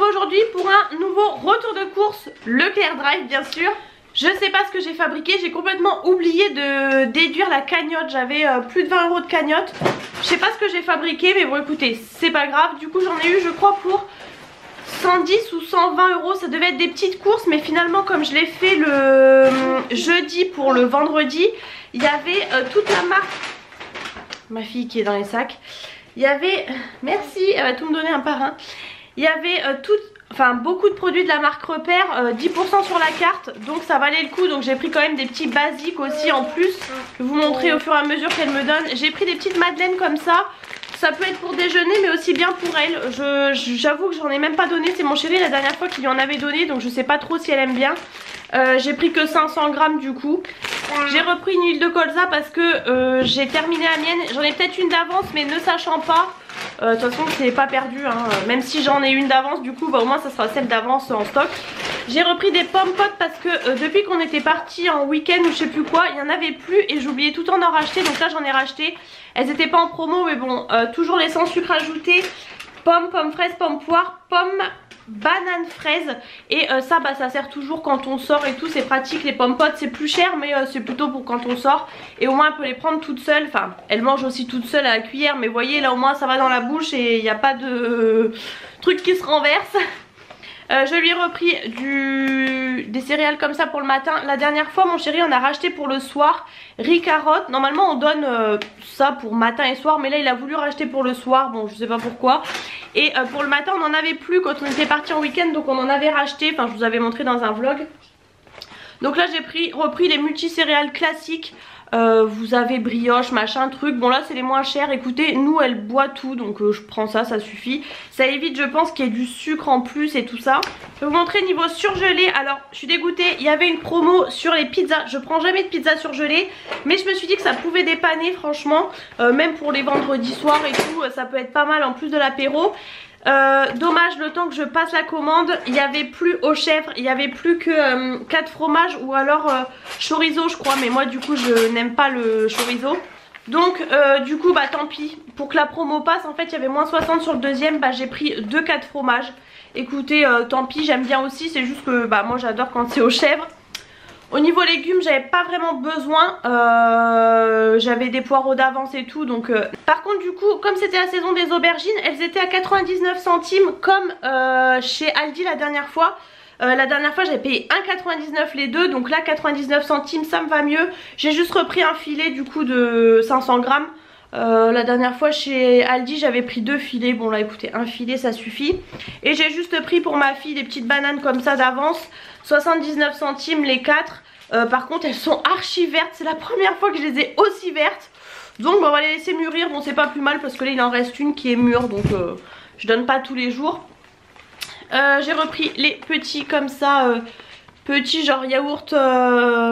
retrouve aujourd'hui pour un nouveau retour de course Leclerc Drive bien sûr. Je sais pas ce que j'ai fabriqué, j'ai complètement oublié de déduire la cagnotte, j'avais plus de 20 € de cagnotte. Je sais pas ce que j'ai fabriqué mais bon écoutez, c'est pas grave, du coup j'en ai eu je crois pour 110 ou 120 €, ça devait être des petites courses mais finalement comme je l'ai fait le jeudi pour le vendredi, il y avait toute la marque, ma fille qui est dans les sacs, il y avait, merci, elle va tout me donner un par un, il y avait beaucoup de produits de la marque Repère, 10% sur la carte, donc ça valait le coup. Donc j'ai pris quand même des petits basiques aussi en plus, je vais vous montrer au fur et à mesure qu'elle me donne. J'ai pris des petites madeleines comme ça peut être pour déjeuner mais aussi bien pour elle. J'avoue que j'en ai même pas donné, c'est mon chéri la dernière fois qui lui en avait donné, donc je sais pas trop si elle aime bien. J'ai pris que 500 grammes du coup. J'ai repris une huile de colza parce que j'ai terminé la mienne. J'en ai peut-être une d'avance mais ne sachant pas, de toute façon c'est pas perdu hein. Même si j'en ai une d'avance du coup au moins ça sera celle d'avance en stock. J'ai repris des pommes potes parce que depuis qu'on était parti en week-end ou je sais plus quoi, il y en avait plus et j'oubliais tout le temps d'en racheter, donc là j'en ai racheté. Elles étaient pas en promo mais bon, toujours les sans sucre ajouté, pommes, pommes fraises, pommes poires, pommes banane fraise et ça ça sert toujours quand on sort et tout, c'est pratique. Les pommes potes c'est plus cher mais c'est plutôt pour quand on sort et au moins elle peut les prendre toute seule, enfin elle mange aussi toute seule à la cuillère mais vous voyez là au moins ça va dans la bouche et il n'y a pas de truc qui se renverse. Je lui ai repris des céréales comme ça pour le matin. La dernière fois mon chéri en a racheté pour le soir, riz carotte. Normalement on donne ça pour matin et soir mais là il a voulu racheter pour le soir, bon je sais pas pourquoi. Et pour le matin on n'en avait plus quand on était parti en week-end, donc on en avait racheté, enfin je vous avais montré dans un vlog. Donc là j'ai repris les multicéréales classiques. Vous avez brioche machin truc, bon là c'est les moins chers. Écoutez nous elle boit tout donc je prends ça, ça suffit. Ça évite je pense qu'il y ait du sucre en plus et tout ça. Je vais vous montrer niveau surgelé. Alors je suis dégoûtée, il y avait une promo sur les pizzas. Je prends jamais de pizza surgelée mais je me suis dit que ça pouvait dépanner franchement, même pour les vendredis soirs et tout, ça peut être pas mal en plus de l'apéro. Dommage, le temps que je passe la commande il n'y avait plus aux chèvres, il n'y avait plus que 4 fromages ou alors chorizo je crois, mais moi du coup je n'aime pas le chorizo. Donc du coup tant pis, pour que la promo passe en fait il y avait moins 60 sur le deuxième, j'ai pris 2-4 fromages. Écoutez tant pis, j'aime bien aussi, c'est juste que moi j'adore quand c'est aux chèvres. Au niveau légumes j'avais pas vraiment besoin, j'avais des poireaux d'avance et tout donc par contre du coup comme c'était la saison des aubergines, elles étaient à 99 centimes comme chez Aldi la dernière fois. La dernière fois j'avais payé 1,99 les deux, donc là 99 centimes ça me va mieux. J'ai juste repris un filet du coup de 500 grammes. La dernière fois chez Aldi j'avais pris 2 filets, bon là écoutez un filet ça suffit. Et j'ai juste pris pour ma fille des petites bananes comme ça d'avance, 79 centimes les 4. Par contre elles sont archi vertes, c'est la première fois que je les ai aussi vertes. Donc on va les laisser mûrir, bon c'est pas plus mal parce que là il en reste une qui est mûre donc je donne pas tous les jours. J'ai repris les petits comme ça, petits genre yaourt,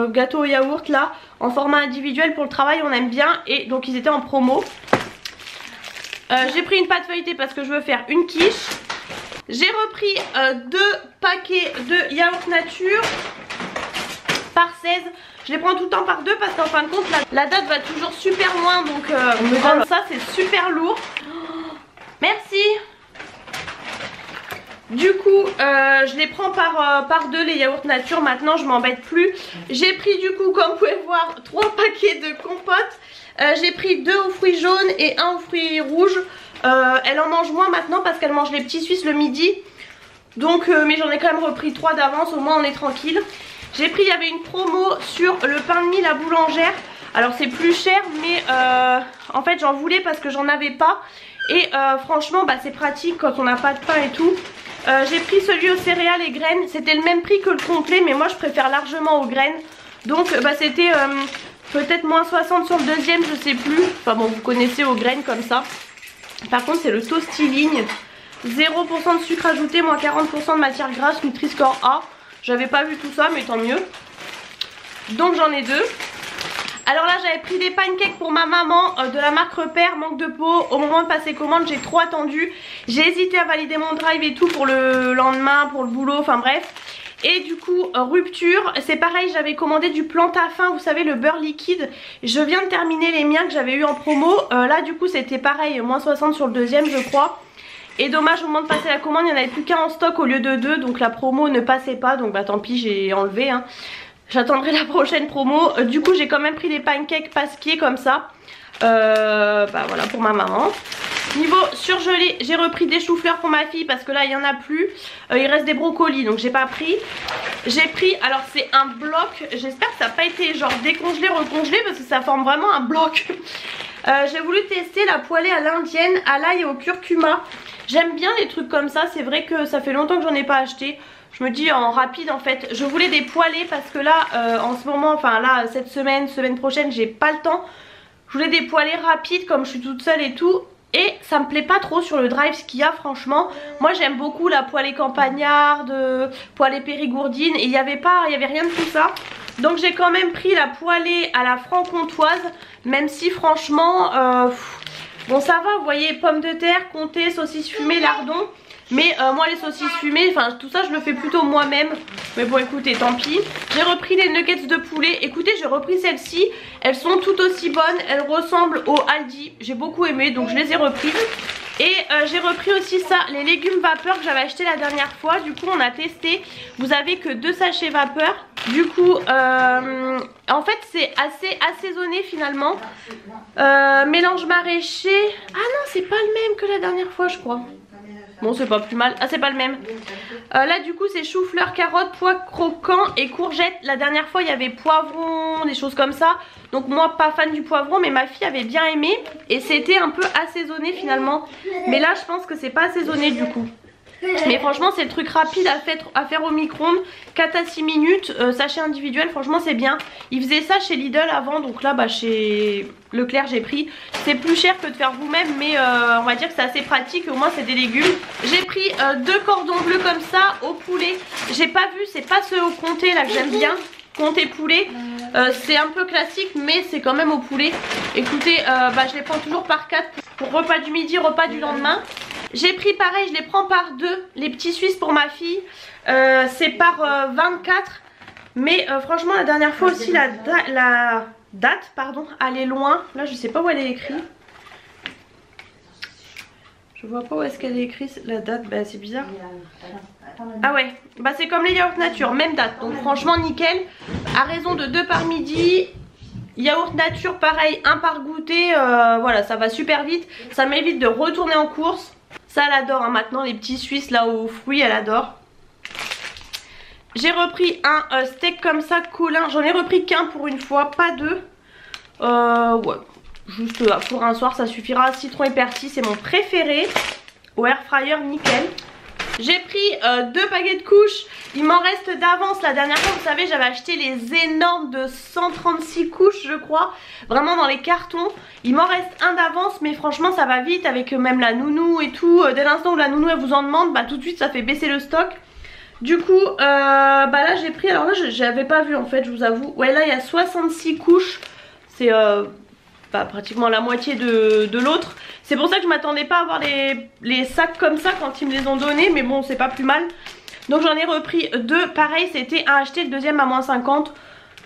gâteau au yaourt là, en format individuel pour le travail on aime bien et donc ils étaient en promo. J'ai pris une pâte feuilletée parce que je veux faire une quiche. J'ai repris 2 paquets de yaourt nature par 16. Je les prends tout le temps par 2 parce qu'en fin de compte la date va toujours super loin donc on me donne ça, c'est super lourd. Merci. Du coup je les prends par 2 les yaourts nature, maintenant je m'embête plus. J'ai pris du coup comme vous pouvez voir 3 paquets de compote. J'ai pris 2 aux fruits jaunes et 1 aux fruits rouges. Elle en mange moins maintenant parce qu'elle mange les petits suisses le midi. Donc mais j'en ai quand même repris 3 d'avance, au moins on est tranquille. J'ai pris, il y avait une promo sur le pain de mie la boulangère. Alors c'est plus cher mais en fait j'en voulais parce que j'en avais pas. Et franchement c'est pratique quand on n'a pas de pain et tout. J'ai pris celui aux céréales et graines, c'était le même prix que le complet mais moi je préfère largement aux graines. Donc c'était peut-être moins 60 sur le deuxième, je sais plus. Enfin bon vous connaissez aux graines comme ça. Par contre c'est le toasty ligne, 0% de sucre ajouté, moins 40% de matière grasse, Nutri-Score A. J'avais pas vu tout ça mais tant mieux. Donc j'en ai 2. Alors là j'avais pris des pancakes pour ma maman de la marque Repère, manque de peau. Au moment de passer commande j'ai trop attendu. J'ai hésité à valider mon drive et tout pour le lendemain, pour le boulot, enfin bref. Et du coup rupture, c'est pareil, j'avais commandé du Plantafin, vous savez le beurre liquide. Je viens de terminer les miens que j'avais eu en promo. Là du coup c'était pareil, moins 60 sur le deuxième je crois. Et dommage, au moment de passer la commande, il n'y en avait plus qu'un en stock au lieu de 2. Donc la promo ne passait pas. Donc bah tant pis, j'ai enlevé. Hein. J'attendrai la prochaine promo. Du coup, j'ai quand même pris des pancakes pasquiers comme ça. Bah voilà, pour ma maman. Niveau surgelé, j'ai repris des choux-fleurs pour ma fille parce que là il n'y en a plus. Il reste des brocolis donc j'ai pas pris. J'ai pris, alors c'est un bloc. J'espère que ça n'a pas été genre décongelé, recongelé parce que ça forme vraiment un bloc. J'ai voulu tester la poêlée à l'indienne, à l'ail et au curcuma. J'aime bien les trucs comme ça. C'est vrai que ça fait longtemps que j'en ai pas acheté. Je me dis en rapide en fait. Je voulais des poêlées parce que là en ce moment, enfin là cette semaine prochaine j'ai pas le temps. Je voulais des poêlées rapides comme je suis toute seule et tout. Et ça me plaît pas trop sur le drive ce qu'il y a franchement. Moi j'aime beaucoup la poêlée campagnarde, poêlée périgourdine. Et il y avait rien de tout ça. Donc j'ai quand même pris la poêlée à la franc-comtoise. Même si franchement, bon ça va, vous voyez, pommes de terre, comté, saucisses fumées, lardons. Mais moi les saucisses fumées, enfin tout ça je le fais plutôt moi-même. Mais bon écoutez, tant pis. J'ai repris les nuggets de poulet. Écoutez, j'ai repris celles-ci. Elles sont tout aussi bonnes. Elles ressemblent au Aldi. J'ai beaucoup aimé donc je les ai reprises. Et j'ai repris aussi ça, les légumes vapeur que j'avais acheté la dernière fois. Du coup on a testé. Vous avez que 2 sachets vapeur. Du coup en fait c'est assez assaisonné finalement. Mélange maraîcher. Ah non, c'est pas le même que la dernière fois je crois. Bon c'est pas plus mal, ah c'est pas le même. Là du coup c'est chou-fleur, carottes, pois croquants et courgettes. La dernière fois il y avait poivron, des choses comme ça. Donc moi pas fan du poivron mais ma fille avait bien aimé. Et c'était un peu assaisonné finalement. Mais là je pense que c'est pas assaisonné du coup. Mais franchement c'est le truc rapide à faire au micro-ondes. 4 à 6 minutes, sachet individuel, franchement c'est bien. Ils faisaient ça chez Lidl avant, donc là bah, chez Leclerc j'ai pris. C'est plus cher que de faire vous-même mais on va dire que c'est assez pratique, au moins c'est des légumes. J'ai pris 2 cordons bleus comme ça au poulet. J'ai pas vu, c'est pas ceux au comté là que j'aime bien. Comté poulet, c'est un peu classique mais c'est quand même au poulet. Écoutez, bah, je les prends toujours par 4 pour repas du midi, repas du lendemain. J'ai pris pareil, je les prends par 2, les petits suisses pour ma fille. C'est par 24. Mais franchement la dernière fois aussi la date pardon, elle est loin. Là je sais pas où elle est écrite. Je vois pas où est-ce qu'elle est écrite la date, bah c'est bizarre. Ah ouais, bah c'est comme les yaourts nature, même date. Donc franchement nickel. À raison de 2 par midi. Yaourt nature pareil, 1 par goûter. Voilà, ça va super vite. Ça m'évite de retourner en course. Ça elle adore hein, maintenant, les petits suisses là aux fruits elle adore. J'ai repris un steak comme ça, colin. J'en ai repris qu'un pour une fois, pas 2. Ouais, juste pour un soir ça suffira. Citron et persil, c'est mon préféré. Au air fryer, nickel. J'ai pris 2 paquets de couches. Il m'en reste d'avance. La dernière fois vous savez j'avais acheté les énormes de 136 couches je crois. Vraiment dans les cartons. Il m'en reste un d'avance mais franchement ça va vite avec même la nounou et tout. Dès l'instant où la nounou elle vous en demande, bah tout de suite ça fait baisser le stock. Du coup bah là j'ai pris, alors là j'avais pas vu en fait je vous avoue. Ouais là il y a 66 couches. C'est bah, pratiquement la moitié de l'autre. C'est pour ça que je m'attendais pas à avoir les sacs comme ça quand ils me les ont donnés. Mais bon c'est pas plus mal. Donc j'en ai repris 2. Pareil c'était à acheter, le deuxième à moins 50.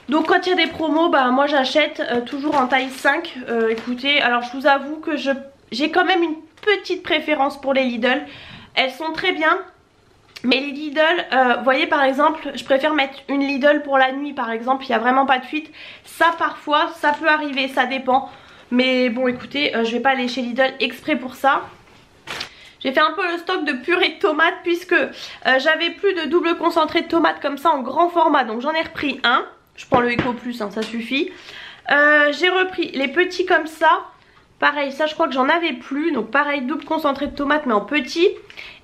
Donc quand il y a des promos bah moi j'achète toujours en taille 5. Écoutez, alors je vous avoue que j'ai quand même une petite préférence pour les Lidl. Elles sont très bien. Mais les Lidl, vous voyez par exemple, je préfère mettre une Lidl pour la nuit par exemple, il n'y a vraiment pas de fuite. Ça parfois, ça peut arriver, ça dépend. Mais bon écoutez, je vais pas aller chez Lidl exprès pour ça. J'ai fait un peu le stock de purée de tomates puisque j'avais plus de double concentré de tomates comme ça en grand format. Donc j'en ai repris un, je prends le Eco Plus, hein, ça suffit. J'ai repris les petits comme ça. Pareil, ça je crois que j'en avais plus. Donc pareil, double concentré de tomates mais en petit.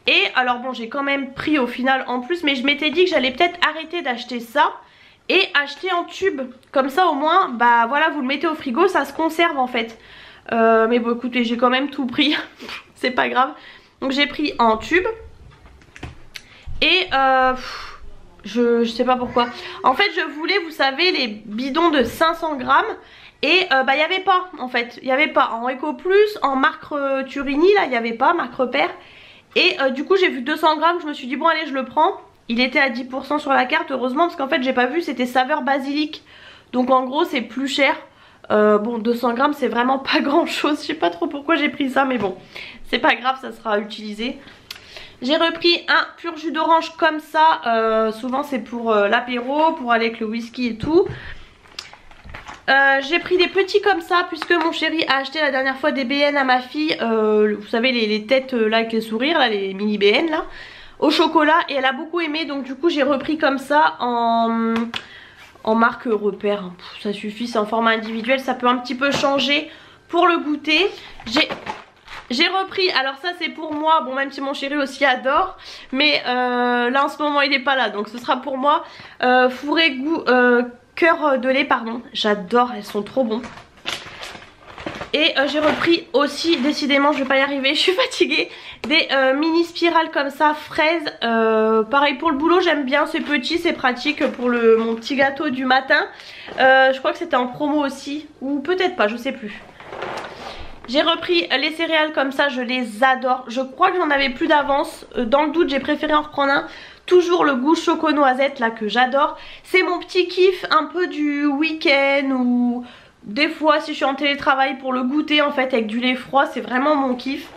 Et alors bon j'ai quand même pris au final en plus. Mais je m'étais dit que j'allais peut-être arrêter d'acheter ça et acheter en tube. Comme ça au moins bah voilà vous le mettez au frigo, ça se conserve en fait. Mais bon écoutez j'ai quand même tout pris. C'est pas grave. Donc j'ai pris en tube. Et je sais pas pourquoi. En fait je voulais vous savez les bidons de 500 grammes. Et bah il n'y avait pas en fait. Il n'y avait pas en Eco Plus, en marque Turini là il n'y avait pas, marque Repère. Et du coup j'ai vu 200 grammes, je me suis dit bon allez je le prends. Il était à 10% sur la carte heureusement parce qu'en fait j'ai pas vu, c'était saveur basilic. Donc en gros c'est plus cher. Bon 200 grammes c'est vraiment pas grand chose, je sais pas trop pourquoi j'ai pris ça mais bon c'est pas grave, ça sera utilisé. J'ai repris un pur jus d'orange comme ça, souvent c'est pour l'apéro, pour aller avec le whisky et tout. J'ai pris des petits comme ça puisque mon chéri a acheté la dernière fois des BN à ma fille, vous savez les têtes là avec les sourires, là, les mini BN là, au chocolat, et elle a beaucoup aimé, donc du coup j'ai repris comme ça en marque repère. Ça suffit, c'est en format individuel, ça peut un petit peu changer pour le goûter. J'ai repris, alors ça c'est pour moi, bon même si mon chéri aussi adore, mais là en ce moment il n'est pas là, donc ce sera pour moi. Fourré goût cœur de lait, pardon, j'adore, elles sont trop bons. Et j'ai repris aussi, décidément je vais pas y arriver, je suis fatiguée, des mini spirales comme ça, fraises. Pareil pour le boulot, j'aime bien, c'est petit, c'est pratique pour mon petit gâteau du matin. Je crois que c'était en promo aussi, ou peut-être pas, je sais plus. J'ai repris les céréales comme ça, je les adore. Je crois que j'en avais plus d'avance. Dans le doute, j'ai préféré en reprendre un. Toujours le goût choco-noisette là que j'adore. C'est mon petit kiff un peu du week-end ou des fois si je suis en télétravail pour le goûter en fait avec du lait froid. C'est vraiment mon kiff.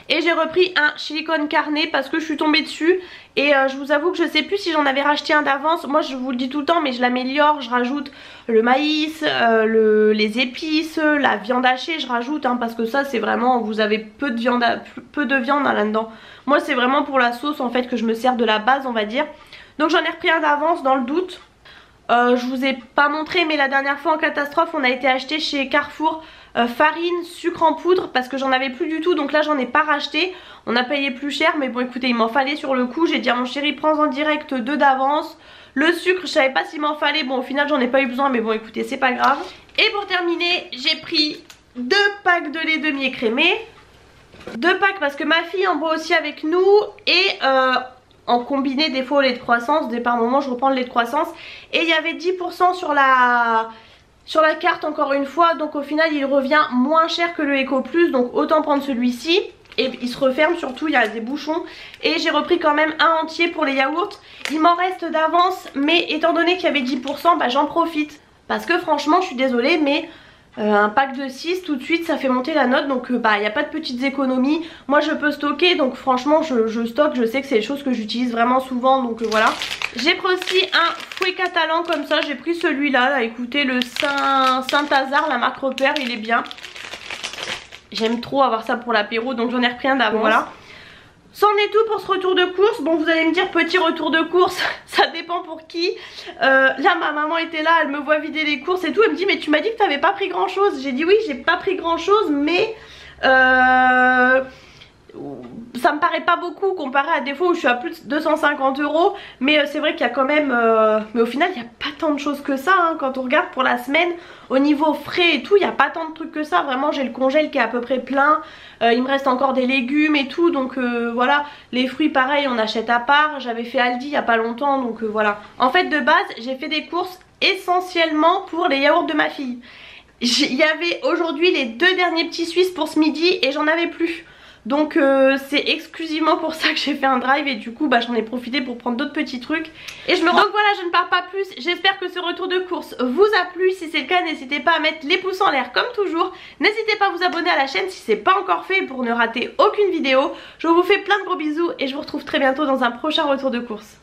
Et j'ai repris un chili con carne parce que je suis tombée dessus. Et je vous avoue que je sais plus si j'en avais racheté un d'avance. Moi je vous le dis tout le temps mais je l'améliore. Je rajoute le maïs, les épices, la viande hachée je rajoute parce que ça c'est vraiment, vous avez peu de viande là-dedans. Moi c'est vraiment pour la sauce en fait que je me sers de la base on va dire. Donc j'en ai repris un d'avance dans le doute. Je vous ai pas montré mais la dernière fois en catastrophe on a été acheter chez Carrefour farine, sucre en poudre parce que j'en avais plus du tout, donc là j'en ai pas racheté. On a payé plus cher mais bon écoutez il m'en fallait sur le coup. J'ai dit à mon chéri prends en direct 2 d'avance. Le sucre je savais pas s'il m'en fallait, bon au final j'en ai pas eu besoin mais bon écoutez c'est pas grave. Et pour terminer j'ai pris 2 packs de lait demi-écrémé. 2 packs parce que ma fille en boit aussi avec nous et en combiné des fois au lait de croissance, par moment je reprends le lait de croissance. Et il y avait 10% sur la carte encore une fois, donc au final il revient moins cher que le Eco Plus, donc autant prendre celui-ci. Et il se referme surtout, il y a des bouchons. Et j'ai repris quand même un entier pour les yaourts. Il m'en reste d'avance mais étant donné qu'il y avait 10% bah j'en profite. Parce que franchement je suis désolée mais un pack de 6 tout de suite ça fait monter la note. Donc bah il n'y a pas de petites économies. Moi je peux stocker donc franchement je stocke. Je sais que c'est des choses que j'utilise vraiment souvent donc voilà. J'ai pris aussi un fouet catalan comme ça. J'ai pris celui-là là, écoutez le Saint-Hazard, la marque Repère, il est bien. J'aime trop avoir ça pour l'apéro donc j'en ai repris un d'avance. Voilà. C'en est tout pour ce retour de course. Bon vous allez me dire petit retour de course, ça dépend pour qui. Là ma maman était là, elle me voit vider les courses et tout. Elle me dit mais tu m'as dit que tu n'avais pas pris grand chose. J'ai dit oui j'ai pas pris grand chose mais ça me paraît pas beaucoup comparé à des fois où je suis à plus de 250 €. Mais c'est vrai qu'il y a quand même mais au final il n'y a pas tant de choses que ça quand on regarde pour la semaine. Au niveau frais et tout il n'y a pas tant de trucs que ça. Vraiment j'ai le congèle qui est à peu près plein. Il me reste encore des légumes et tout. Donc voilà. Les fruits pareil on achète à part. J'avais fait Aldi il n'y a pas longtemps donc voilà. En fait de base j'ai fait des courses essentiellement pour les yaourts de ma fille. Il y avait aujourd'hui les 2 derniers petits Suisses pour ce midi et j'en avais plus. Donc c'est exclusivement pour ça que j'ai fait un drive et du coup bah, j'en ai profité pour prendre d'autres petits trucs. Et donc voilà je ne parle pas plus, j'espère que ce retour de course vous a plu. Si c'est le cas n'hésitez pas à mettre les pouces en l'air comme toujours. N'hésitez pas à vous abonner à la chaîne si c'est pas encore fait pour ne rater aucune vidéo. Je vous fais plein de gros bisous et je vous retrouve très bientôt dans un prochain retour de course.